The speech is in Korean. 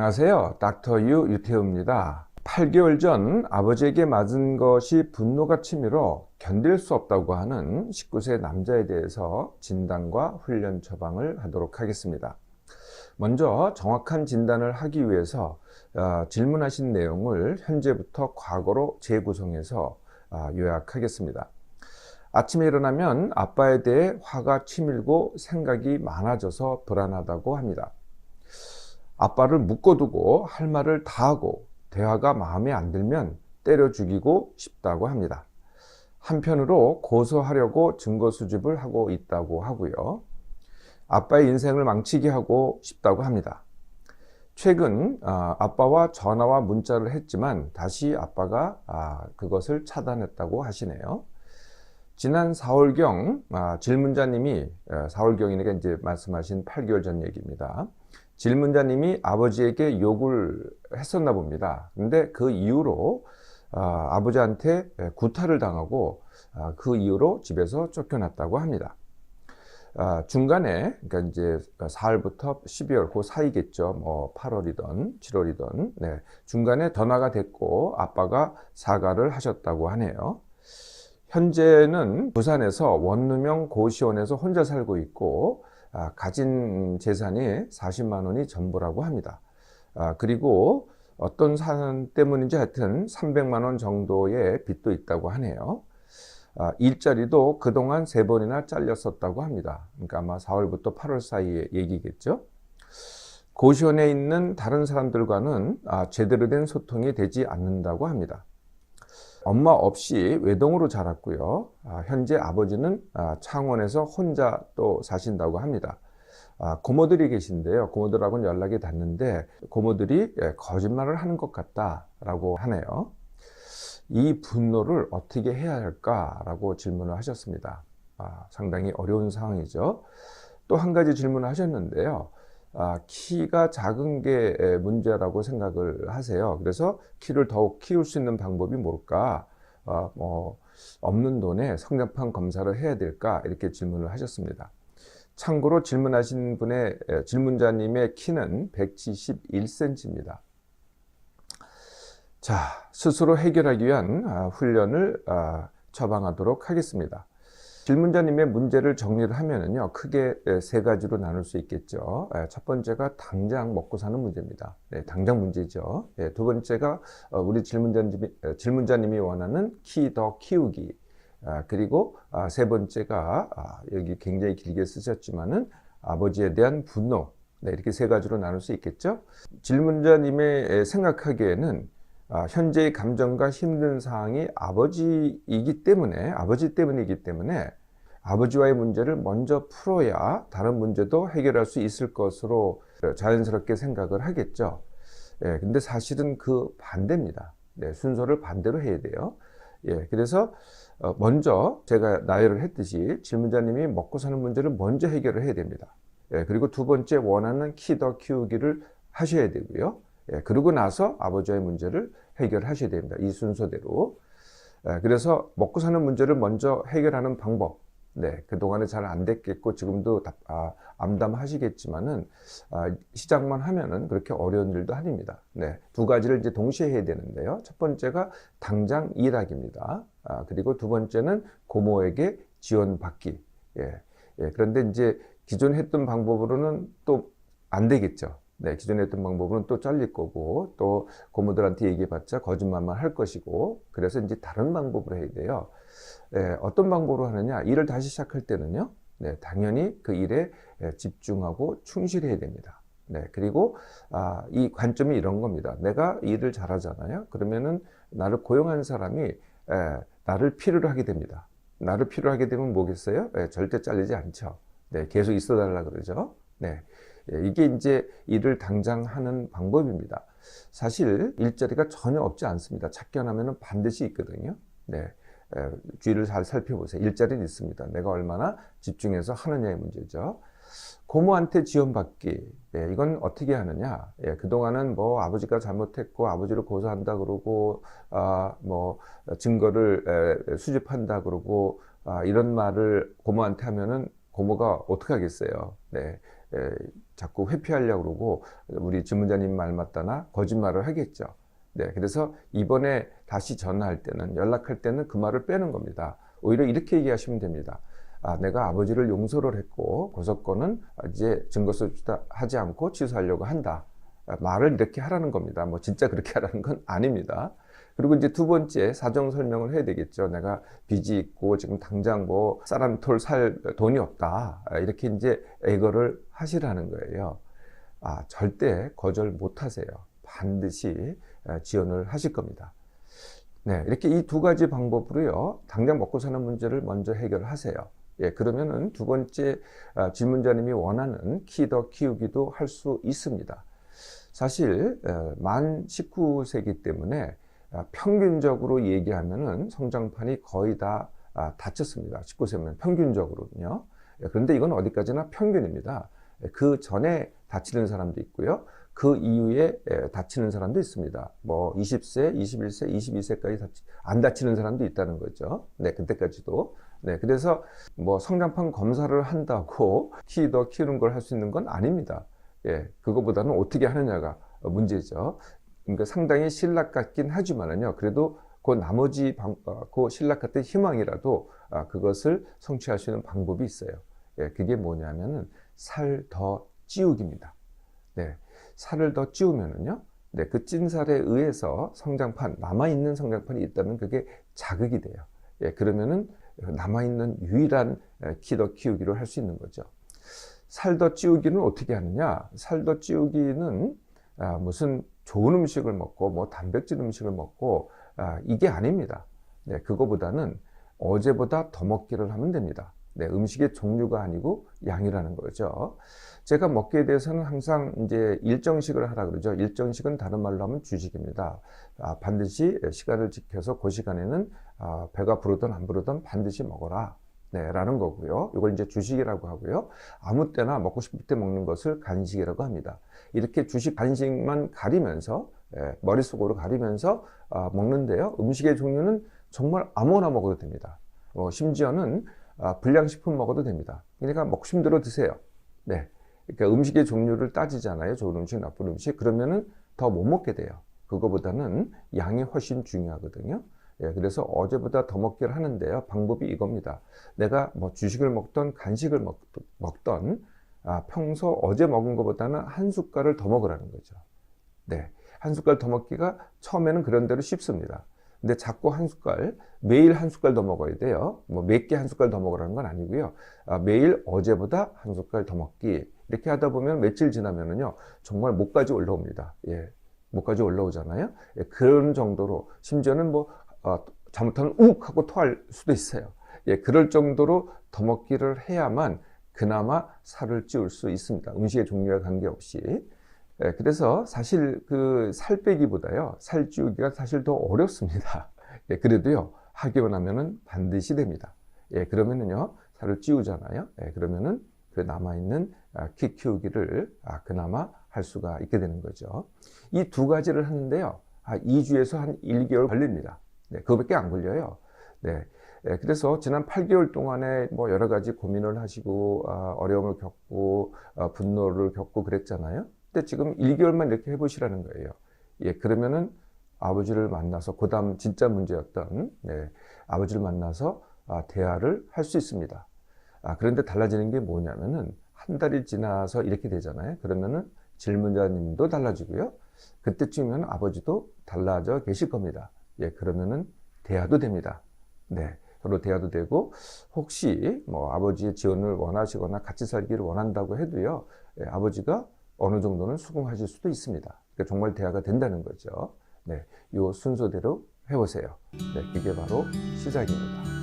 안녕하세요. 닥터 유태우입니다. 8개월 전 아버지에게 맞은 것이 분노가 치밀어 견딜 수 없다고 하는 19세 남자에 대해서 진단과 훈련 처방을 하도록 하겠습니다. 먼저 정확한 진단을 하기 위해서 질문하신 내용을 현재부터 과거로 재구성해서 요약하겠습니다. 아침에 일어나면 아빠에 대해 화가 치밀고 생각이 많아져서 불안하다고 합니다. 아빠를 묶어두고 할 말을 다 하고 대화가 마음에 안 들면 때려 죽이고 싶다고 합니다. 한편으로 고소하려고 증거 수집을 하고 있다고 하고요. 아빠의 인생을 망치게 하고 싶다고 합니다. 최근 아빠와 전화와 문자를 했지만 다시 아빠가 그것을 차단했다고 하시네요. 지난 4월경 질문자님이 4월경이니까 이제 말씀하신 8개월 전 얘기입니다. 질문자님이 아버지에게 욕을 했었나 봅니다. 근데 그 이후로 아버지한테 구타를 당하고 그 이후로 집에서 쫓겨났다고 합니다. 중간에 그러니까 이제 4월부터 12월 그 사이겠죠. 뭐 8월이든 7월이든 중간에 전화가 됐고 아빠가 사과를 하셨다고 하네요. 현재는 부산에서 원룸형 고시원에서 혼자 살고 있고 가진 재산이 40만 원이 전부라고 합니다. 그리고 어떤 사연 때문인지 하여튼 300만 원 정도의 빚도 있다고 하네요. 일자리도 그동안 3번이나 잘렸었다고 합니다. 그러니까 아마 4월부터 8월 사이의 얘기겠죠. 고시원에 있는 다른 사람들과는 제대로 된 소통이 되지 않는다고 합니다. 엄마 없이 외동으로 자랐고요. 현재 아버지는 창원에서 혼자 또 사신다고 합니다. 고모들이 계신데요. 고모들하고는 연락이 닿는데 고모들이 거짓말을 하는 것 같다라고 하네요. 이 분노를 어떻게 해야 할까라고 질문을 하셨습니다. 상당히 어려운 상황이죠. 또 한 가지 질문을 하셨는데요. 키가 작은 게 문제라고 생각을 하세요. 그래서 키를 더욱 키울 수 있는 방법이 뭘까? 없는 돈에 성장판 검사를 해야 될까? 이렇게 질문을 하셨습니다. 참고로 질문하신 분의 질문자님의 키는 171cm입니다. 자, 스스로 해결하기 위한 훈련을 처방하도록 하겠습니다. 질문자님의 문제를 정리를 하면은요, 크게 3가지로 나눌 수 있겠죠. 첫 번째가 당장 먹고 사는 문제입니다. 당장 문제죠. 두 번째가 우리 질문자님이 원하는 키 더 키우기. 그리고 세 번째가 여기 굉장히 길게 쓰셨지만은 아버지에 대한 분노. 이렇게 3가지로 나눌 수 있겠죠. 질문자님의 생각하기에는 현재의 감정과 힘든 상황이 아버지 때문이기 때문에 아버지와의 문제를 먼저 풀어야 다른 문제도 해결할 수 있을 것으로 자연스럽게 생각을 하겠죠. 근데 사실은 그 반대입니다. 순서를 반대로 해야 돼요. 그래서 먼저 제가 나열을 했듯이 질문자님이 먹고 사는 문제를 먼저 해결을 해야 됩니다. 그리고 두 번째 원하는 키 더 키우기를 하셔야 되고요. 그러고 나서 아버지와의 문제를 해결하셔야 됩니다. 이 순서대로. 그래서 먹고 사는 문제를 먼저 해결하는 방법. 그동안에 잘 안 됐겠고 지금도 암담하시겠지만은 시작만 하면은 그렇게 어려운 일도 아닙니다. 두 가지를 이제 동시에 해야 되는데요. 첫 번째가 당장 일하기입니다. 그리고 두 번째는 고모에게 지원받기. 그런데 이제 기존에 했던 방법으로는 또 안 되겠죠. 기존에 했던 방법은 또 잘릴 거고 또 고모들한테 얘기해봤자 거짓말만 할 것이고 그래서 이제 다른 방법으로 해야 돼요. 어떤 방법으로 하느냐? 일을 다시 시작할 때는요. 당연히 그 일에 집중하고 충실해야 됩니다. 그리고 이 관점이 이런 겁니다. 내가 일을 잘하잖아요. 그러면은 나를 고용한 사람이 나를 필요로 하게 됩니다. 나를 필요로 하게 되면 뭐겠어요? 절대 잘리지 않죠. 계속 있어 달라 그러죠. 이게 이제 일을 당장 하는 방법입니다. 사실 일자리가 전혀 없지 않습니다. 찾겨나면 반드시 있거든요. 주위를 잘 살펴보세요. 일자리는 있습니다. 내가 얼마나 집중해서 하느냐의 문제죠. 고모한테 지원받기. 이건 어떻게 하느냐. 그동안은 뭐 아버지가 잘못했고 아버지를 고소한다 그러고 뭐 증거를 수집한다 그러고 이런 말을 고모한테 하면은 고모가 어떻게 하겠어요. 자꾸 회피하려고 그러고 우리 질문자님 말 맞다나 거짓말을 하겠죠. 네, 그래서 이번에 다시 전화할 때는, 연락할 때는 그 말을 빼는 겁니다. 오히려 이렇게 얘기하시면 됩니다. 내가 아버지를 용서를 했고 고소권은 이제 증거 수집하지 않고 취소하려고 한다. 말을 이렇게 하라는 겁니다. 뭐 진짜 그렇게 하라는 건 아닙니다. 그리고 이제 두 번째 사정 설명을 해야 되겠죠. 내가 빚이 있고 지금 당장 뭐 쌀 살 돈이 없다. 이렇게 이제 애거를 하시라는 거예요. 절대 거절 못 하세요. 반드시 지원을 하실 겁니다. 네, 이렇게 이 두 가지 방법으로요, 당장 먹고 사는 문제를 먼저 해결하세요. 그러면은 두 번째 질문자님이 원하는 키 더 키우기도 할 수 있습니다. 사실 만 19세기 때문에 평균적으로 얘기하면은 성장판이 거의 다 닫혔습니다. 19세면 평균적으로는요. 그런데 이건 어디까지나 평균입니다. 그 전에 다치는 사람도 있고요. 그 이후에 다치는 사람도 있습니다. 뭐 20세, 21세, 22세까지 안 다치는 사람도 있다는 거죠. 네, 그때까지도. 네, 그래서 뭐 성장판 검사를 한다고 키 더 키우는 걸 할 수 있는 건 아닙니다. 그거보다는 어떻게 하느냐가 문제죠. 그러니까 상당히 신락 같긴 하지만은요, 그래도 그 나머지 그 신락 같은 희망이라도 그것을 성취할 수 있는 방법이 있어요. 그게 뭐냐면은 살 더 찌우기입니다. 네, 살을 더 찌우면은요, 네, 그 찐살에 의해서 성장판, 남아있는 성장판이 있다면 그게 자극이 돼요. 그러면은 남아있는 유일한 키 더 키우기를 할 수 있는 거죠. 살 더 찌우기는 어떻게 하느냐? 살 더 찌우기는 무슨 좋은 음식을 먹고 뭐 단백질 음식을 먹고 이게 아닙니다. 네, 그거보다는 어제보다 더 먹기를 하면 됩니다. 네, 음식의 종류가 아니고 양이라는 거죠. 제가 먹기에 대해서는 항상 이제 일정식을 하라 그러죠. 일정식은 다른 말로 하면 주식입니다. 반드시 시간을 지켜서 그 시간에는 배가 부르든 안 부르든 반드시 먹어라. 네, 라는 거고요. 이걸 이제 주식이라고 하고요. 아무 때나 먹고 싶을 때 먹는 것을 간식이라고 합니다. 이렇게 주식, 간식만 가리면서, 머릿속으로 가리면서 먹는데요. 음식의 종류는 정말 아무거나 먹어도 됩니다. 심지어는 불량식품 먹어도 됩니다. 그러니까 먹고 싶은 대로 드세요. 네. 그러니까 음식의 종류를 따지잖아요. 좋은 음식, 나쁜 음식. 그러면은 더 못 먹게 돼요. 그거보다는 양이 훨씬 중요하거든요. 그래서 어제보다 더 먹기를 하는데요. 방법이 이겁니다. 내가 뭐 주식을 먹던 간식을 먹던 평소 어제 먹은 것보다는 한 숟갈을 더 먹으라는 거죠. 네, 한 숟갈 더 먹기가 처음에는 그런 대로 쉽습니다. 근데 자꾸 한 숟갈, 매일 한 숟갈 더 먹어야 돼요. 뭐 몇 개 한 숟갈 더 먹으라는 건 아니고요. 매일 어제보다 한 숟갈 더 먹기. 이렇게 하다 보면 며칠 지나면은요, 정말 목까지 올라옵니다. 목까지 올라오잖아요. 그런 정도로, 심지어는 뭐 잘못하면 욱 하고 토할 수도 있어요. 그럴 정도로 더 먹기를 해야만 그나마 살을 찌울 수 있습니다. 음식의 종류와 관계없이. 그래서 사실 그 살 빼기보다요, 살 찌우기가 사실 더 어렵습니다. 그래도요, 하기만 하면은 반드시 됩니다. 그러면은요, 살을 찌우잖아요. 그러면은 그 남아있는 키 키우기를 그나마 할 수가 있게 되는 거죠. 이 두 가지를 하는데요, 2주에서 한 1개월 걸립니다. 그거밖에 안 걸려요. 네. 그래서 지난 8개월 동안에 뭐 여러 가지 고민을 하시고, 어려움을 겪고, 분노를 겪고 그랬잖아요. 근데 지금 1개월만 이렇게 해보시라는 거예요. 그러면은 아버지를 만나서, 그 다음 진짜 문제였던, 아버지를 만나서 대화를 할 수 있습니다. 그런데 달라지는 게 뭐냐면은, 한 달이 지나서 이렇게 되잖아요. 그러면은 질문자님도 달라지고요. 그때쯤이면 아버지도 달라져 계실 겁니다. 그러면은 대화도 됩니다. 네, 서로 대화도 되고, 혹시 뭐 아버지의 지원을 원하시거나 같이 살기를 원한다고 해도요, 아버지가 어느 정도는 수긍하실 수도 있습니다. 그러니까 정말 대화가 된다는 거죠. 네, 이 순서대로 해보세요. 네, 그게 바로 시작입니다.